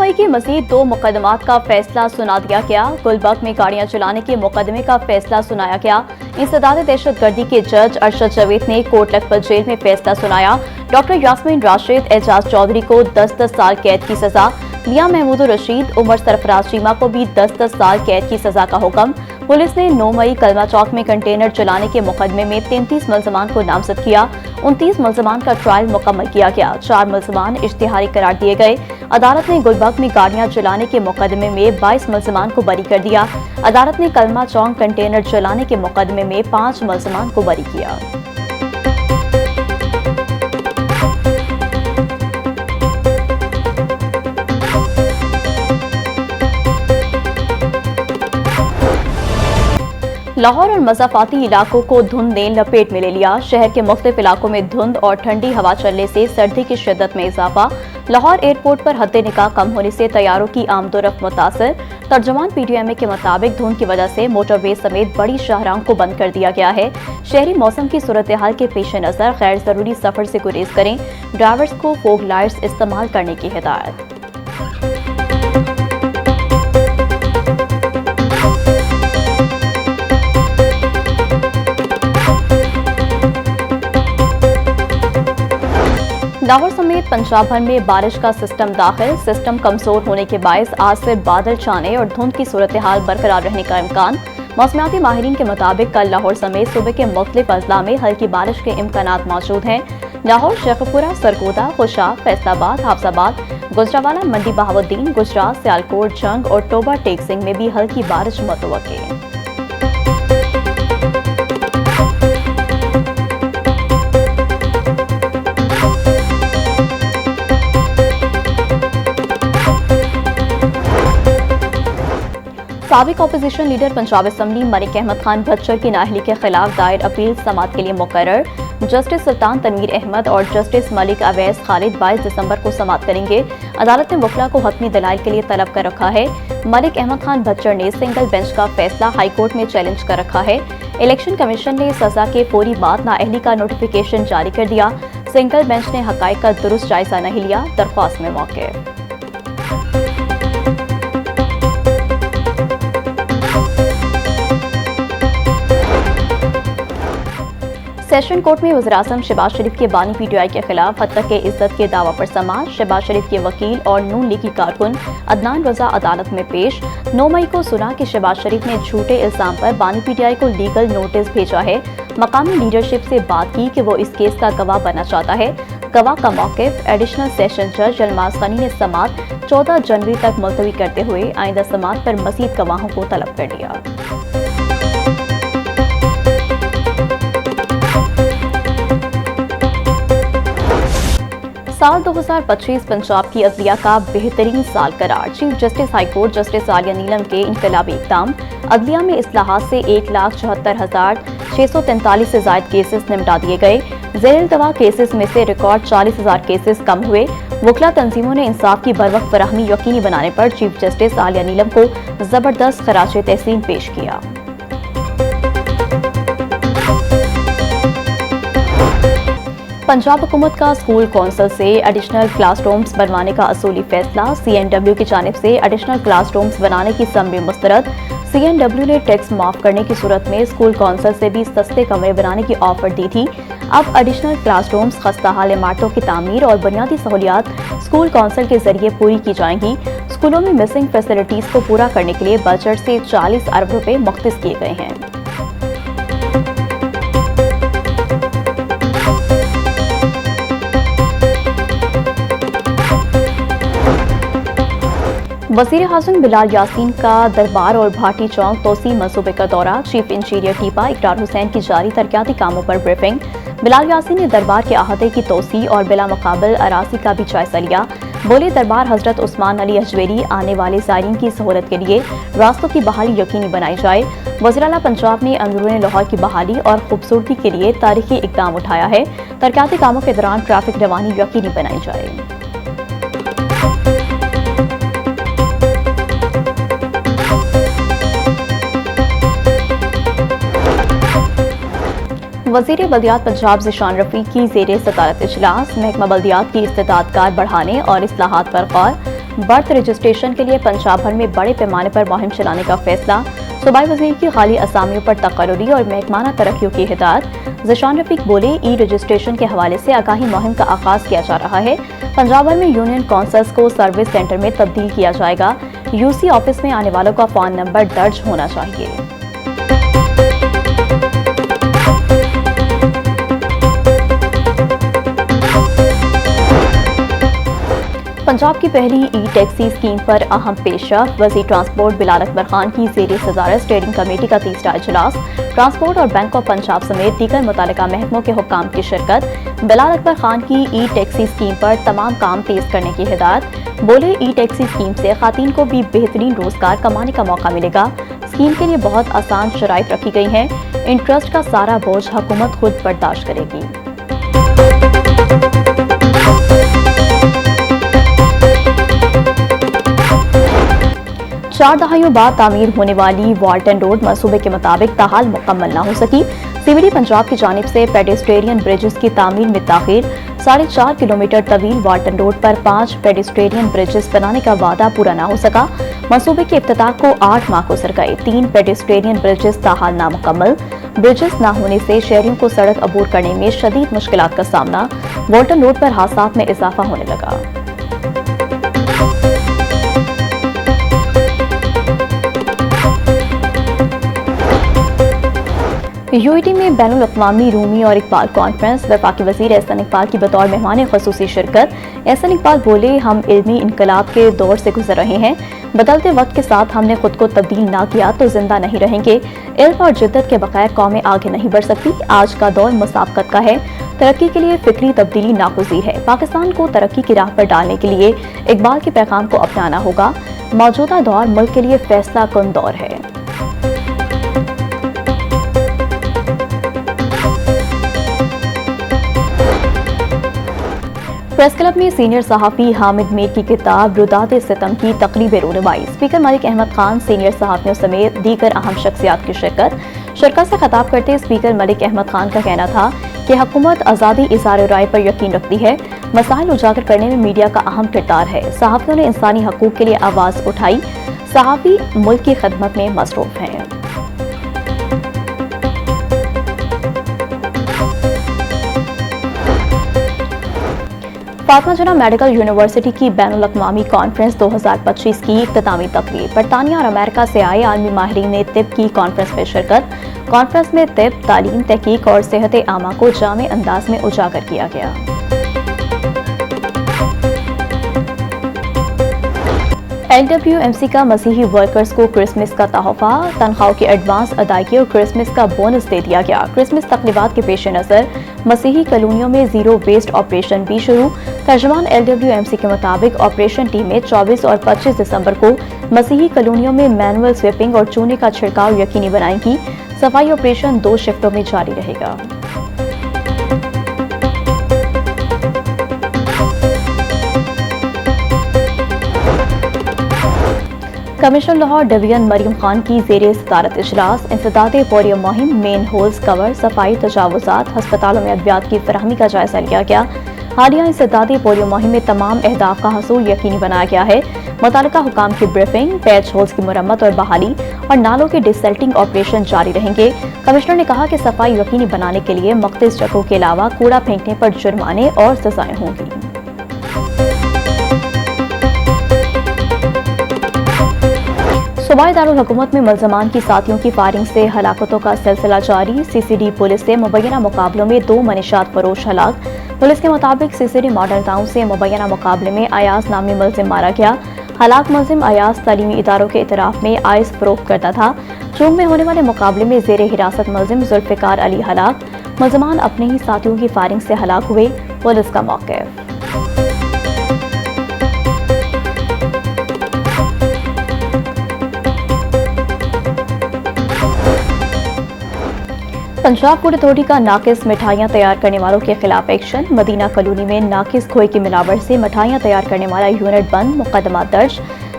मई की मजीद 2 मुकदमात का फैसला सुना दिया गया। गुलबर्ग में गाड़ियां चलाने के मुकदमे का फैसला सुनाया गया। इंसदाद दहशतगर्दी के जज अरशद जावेद ने कोट लखपत जेल में फैसला सुनाया। डॉक्टर यास्मीन राशिद, एजाज चौधरी को 10-10 साल कैद की सजा। मियां महमूद रशीद, उमर सरफराज चीमा को भी 10-10 साल कैद की सजा का हुक्म। पुलिस ने 9 मई कलमा चौक में कंटेनर चलाने के मुकदमे में 33 मुलजमान को नामजद किया। 29 मुलजमान का ट्रायल मुकम्मल किया गया। 4 मुलजमान इश्तिहारी करार दिए गए। अदालत ने गुलबर्ग में गाड़ियां चलाने के मुकदमे में 22 मुलजमान को बरी कर दिया। अदालत ने कलमा चौक कंटेनर चलाने के मुकदमे में 5 मुलजमान को बरी किया। लाहौर और मज़ाफाती इलाकों को धुंध ने लपेट में ले लिया। शहर के मुख्तलिफ इलाकों में धुंध और ठंडी हवा चलने से सर्दी की शिद्दत में इजाफा। लाहौर एयरपोर्ट पर हद निकाह कम होने से तैयारों की आमदोरफ्त मुतासर। तर्जुमान PTMA के मुताबिक धुंध की वजह से मोटरवे समेत बड़ी शाहराहों को बंद कर दिया गया है। शहरी मौसम की सूरत हाल के पेश नज़र गैर जरूरी सफर से गुरेज करें। ड्राइवर्स को फोग लाइट्स इस्तेमाल करने की हिदायत। लाहौर समेत पंजाब भर में बारिश का सिस्टम दाखिल। सिस्टम कमजोर होने के बायस आज से बादल छाने और धुंध की सूरत हाल बरकरार रहने का इम्कान। मौसमियाती माहिरीन के मुताबिक कल लाहौर समेत सूबे के मुख्तलिफ अजला में हल्की बारिश के इम्कानात मौजूद हैं। लाहौर, शेखपुरा, सरगोदा, खुशा, फैसलाबाद, हाफजाबाद, गुजरावाला, मंडी बहाउद्दीन, गुजरात, सियालकोट, जंग और टोबा टेक सिंह में भी हल्की बारिश मुतवक्के है। साबिक opposition leader Punjab assembly Malik Ahmad Khan Bhachar की नाअहली के खिलाफ दायर अपील समाअत के लिए मुकर्रर। जस्टिस सुल्तान तनवीर अहमद और जस्टिस मलिक अवैस खालिद 22 दिसंबर को समाअत करेंगे। अदालत ने वकला को हतमी दलाइल के लिए तलब कर रखा है। मलिक अहमद खान भच्चर ने सिंगल बेंच का फैसला हाईकोर्ट में चैलेंज कर रखा है। इलेक्शन कमीशन ने सजा के फौरी बाद नाअहली का नोटिफिकेशन जारी कर दिया। सिंगल बेंच ने हकाइक का दुरुस्त जायजा नहीं लिया। दरख्वास्त में मौके। सेशन कोर्ट में वज़ीर-ए-आज़म शहबाज शरीफ के बानी PTI के खिलाफ हद तक के इज्जत के दावा पर समाअत। शहबाज शरीफ के वकील और नून लीगी कारकुन अदनान रजा अदालत में पेश। 9 मई को सुना कि शहबाज शरीफ ने झूठे इल्जाम पर बानी PTI को लीगल नोटिस भेजा है। मकामी लीडरशिप से बात की कि वो इस केस का गवाह बनना चाहता है। गवाह का मौक़िफ़ एडिशनल सेशन जज अल्मास गनी ने समाअत 14 जनवरी तक मुलतवी करते हुए आइंदा समाअत पर मज़ीद गवाहों को तलब कर लिया। साल 2025 पंजाब की अदलिया का बेहतरीन साल करार। Chief justice high court justice Aliya Neelam के इनकलाबी इक़दाम। अदलिया में इस्लाहात से 1,74,643 से ज़ायद केसेस निपटा दिए गए। ज़ेर-इल्तवा केसेस में से रिकॉर्ड 40,000 केसेस कम हुए। वकला तंजीमों ने इंसाफ की बरवक्त फराहमी यकीनी बनाने पर चीफ जस्टिस आलिया नीलम को जबरदस्त खराज तहसीन पेश किया। पंजाब हुकूमत का स्कूल कौंसिल से एडिशनल क्लासरूम्स बनवाने का असूली फैसला। CNW की जानिब से एडिशनल क्लासरूम्स बनाने की समरी मुस्तरद। CNW ने टैक्स माफ करने की सूरत में स्कूल कौंसिल से भी सस्ते कमरे बनाने की ऑफर दी थी। अब एडिशनल क्लासरूम्स, खस्ता हाल इमारतों की तामीर और बुनियादी सहूलियात स्कूल कौंसिल के जरिए पूरी की जाएंगी। स्कूलों में मिसिंग फैसिलिटीज को पूरा करने के लिए बजट से 40 अरब रुपए मुख्तस किए गए हैं। वज़ीर-ए-आज़म बिलाल यासीन का दरबार और भाटी चौक तोसी मंसूबे का दौरा। चीफ इंजीनियर टीपा इकरार हुसैन की जारी तरक्याती कामों पर ब्रीफिंग। बिलाल यासीन ने दरबार के अहाते की तोसी और बिला मुकाबल अराजी का भी जायजा लिया। बोले, दरबार हजरत उस्मान अली अजमेरी आने वाले ज़ायरीन की सहूलत के लिए रास्तों की बहाली यकीनी बनाई जाए। वज़ीर आला पंजाब ने अंदरूनी लाहौर की बहाली और खूबसूरती के लिए तारीखी इकदाम उठाया है। तरक्याती कामों के दौरान ट्रैफिक रवानी यकीनी बनाई जाए। वज़ीर बल्दियात पंजाब ज़ीशान रफ़ीक की ज़ेरे सदारत इजलास। महकमा बल्दियात की इस्तेदाद कार बढ़ाने और इस्लाहात पर गौर। बर्थ रजिस्ट्रेशन के लिए पंजाब भर में बड़े पैमाने पर मुहिम चलाने का फैसला। सूबाई वजीर की खाली असामियों पर तकर्रुरी और महकमाना तरक्कियों की हिदायत। ज़िशान रफीक बोले, ई रजिस्ट्रेशन के हवाले से आगाही मुहिम का आगाज किया जा रहा है। पंजाब भर में यूनियन काउंसिल्स को सर्विस सेंटर में तब्दील किया जाएगा। यूसी ऑफिस में आने वालों का फोन नंबर दर्ज होना चाहिए। पंजाब की पहली ई टैक्सी स्कीम पर अहम पेशरफ। वज़ीर ट्रांसपोर्ट बिलाल अकबर खान की ज़ेर सदारत स्टीयरिंग कमेटी का तीसरा इजलास। ट्रांसपोर्ट और बैंक ऑफ पंजाब समेत दीगर मुतल्लिका महकमों के हुक्काम की शिरकत। बिलाल अकबर खान की ई टैक्सी स्कीम पर तमाम काम तेज करने की हिदायत। बोले, ई टैक्सी स्कीम से खातून को भी बेहतरीन रोजगार कमाने का मौका मिलेगा। स्कीम के लिए बहुत आसान शराइत रखी गई हैं। इंटरेस्ट का सारा बोझ हुकूमत खुद बर्दाश्त करेगी। 4 दहाइयों बाद तामीर होने वाली वाल्टन रोड मंसूबे के मुताबिक ताहाल मुकम्मल न हो सकी। सीबीडी पंजाब की जानिब से पेडेस्ट्रियन ब्रिजेस की तामीर में ताखीर। 4.5 किलोमीटर तवील वाल्टन रोड पर 5 पेडेस्ट्रियन ब्रिजेस बनाने का वादा पूरा न हो सका। मंसूबे के इफ्तिताह को 8 माह गुजर गए। 3 पेडेस्ट्रियन ब्रिजेस ताहाल नामुकम्मल। ब्रिजेस न होने से शहरियों को सड़क अबूर करने में शदीद मुश्किलात का सामना। वाल्टन रोड पर हादसात में इजाफा होने लगा। यूईटी में बैनुल अक़वामी रूमी और इकबाल कॉन्फ्रेंस। वफाकी वज़ीर एहसन इकबाल की बतौर मेहमान ख़ुसूसी शिरकत। एहसन इकबाल बोले, हम इल्मी इनकलाब के दौर से गुजर रहे हैं। बदलते वक्त के साथ हमने खुद को तब्दील ना किया तो जिंदा नहीं रहेंगे। इल्म और जिद्दत के बगैर कौमें आगे नहीं बढ़ सकती। आज का दौर मुसाबकत का है। तरक्की के लिए फिक्री तब्दीली नागुज़ीर है। पाकिस्तान को तरक्की की राह पर डालने के लिए इकबाल के पैगाम को अपनाना होगा। मौजूदा दौर मुल्क के लिए फैसला कुन दौर है। प्रेस क्लब में सीनियर सहाफ़ी हामिद मीर की किताब रुदात सितम की तकरीब रूनमाई। स्पीकर मलिक अहमद खान, सीनियर सहाफ़ियों समेत दीगर अहम शख्सियात की शिरकत से खिताब करते स्पीकर मलिक अहमद खान का कहना था कि हुकूमत आज़ादी इज़हार राय पर यकीन रखती है। मसाइल उजागर करने में मीडिया का अहम किरदार है। सहाफ़ियों ने इंसानी हकूक़ के लिए आवाज़ उठाई। सहाफ़ी मुल्क की खिदमत में मसरूफ़ हैं। फातिमा जना मेडिकल यूनिवर्सिटी की बैनुल अक़वामी कॉन्फ्रेंस 2025 की इख्तितामी तकरीब। बरतानिया और अमेरिका से आए आलमी माहिरीन ने तिब की कॉन्फ्रेंस में शिरकत। कॉन्फ्रेंस में तिब, तालीम, तहकीक और सेहत आमा को जामे अंदाज में उजागर किया गया। LWMC का मसीही वर्कर्स को क्रिसमस का तोहफा, तनख्वाहों की एडवांस अदायगी और क्रिसमस का बोनस दे दिया गया। क्रिसमस तकरीबात के पेश नज़र मसीही कॉलोनियों में जीरो वेस्ट ऑपरेशन भी शुरू। तर्जुमान LWMC के मुताबिक ऑपरेशन टीम में 24 और 25 दिसंबर को मसीही कॉलोनियों में मैनुअल स्वीपिंग और चूने का छिड़काव यकीनी बनाएगी। सफाई ऑपरेशन 2 शिफ्टों में जारी रहेगा। कमिश्नर लाहौर डिवीजन मरियम खान की ज़ेरे सदारत इजलास। इंसदाद पोलियो मुहिम, मेन होल्स कवर, सफाई, तजावुज़ात, हस्पतालों में अद्वियात की फराहमी का जायजा लिया गया। हालिया इंसदादी पोलियो मुहिम में तमाम अहदाफ का हसूल यकीनी बनाया गया है। मुतल्लिका हुकाम की ब्रीफिंग, पैच होल्स की मुरम्मत और बहाली और नालों के डिसल्टिंग ऑपरेशन जारी रहेंगे। कमिश्नर ने कहा कि सफाई यकीनी बनाने के लिए मुख्तलिफ जगहों के अलावा कूड़ा फेंकने पर जुर्माने और सजाएं होंगी। सूबाई दारुल हुकूमत में मुल्ज़मान की साथियों की फायरिंग से हलाकतों का सिलसिला जारी। CCD पुलिस से मुबैना मुकाबलों में 2 मनीशात फरोश हलाक। पुलिस के मुताबिक CCD मॉडल टाउन से मुबैना मुकाबले में अयाज नामी मुल्ज़िम मारा गया। हलाक मुल्ज़िम अयाज तालीमी इदारों के इतराफ में आइस फरोख्त करता था। चूंग में होने वाले मुकाबले में ज़ेरे हिरासत मुल्ज़िम जुल्फ़िकार अली हलाक। मुल्ज़मान अपने ही साथियों की फायरिंग से हलाक हुए। पुलिस का मौक़िफ़। पंजाब फूड अथॉरिटी का नाकिस मिठाइयाँ तैयार करने वालों के खिलाफ एक्शन। मदीना कॉलोनी में नाकिस खोए की मिलावट से मिठाइयाँ तैयार करने वाला यूनिट बंद, मुकदमा दर्ज।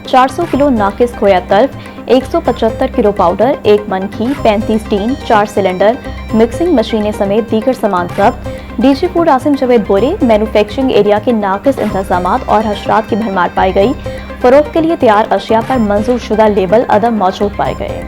400 किलो नाकिस खोया तल्फ, 175 किलो पाउडर, 1 मन घी, 35 टीन, 4 सिलेंडर, मिक्सिंग मशीनें समेत दीगर सामान जब्त। DG फूड आसिम जवेद बोले, मैन्युफैक्चरिंग एरिया के नाकिस इंतजामात और हशरात की भरमार पाई गई। फरोख्त के लिए तैयार अशिया पर मंजूर शुदा लेबल अदम मौजूद पाए गए।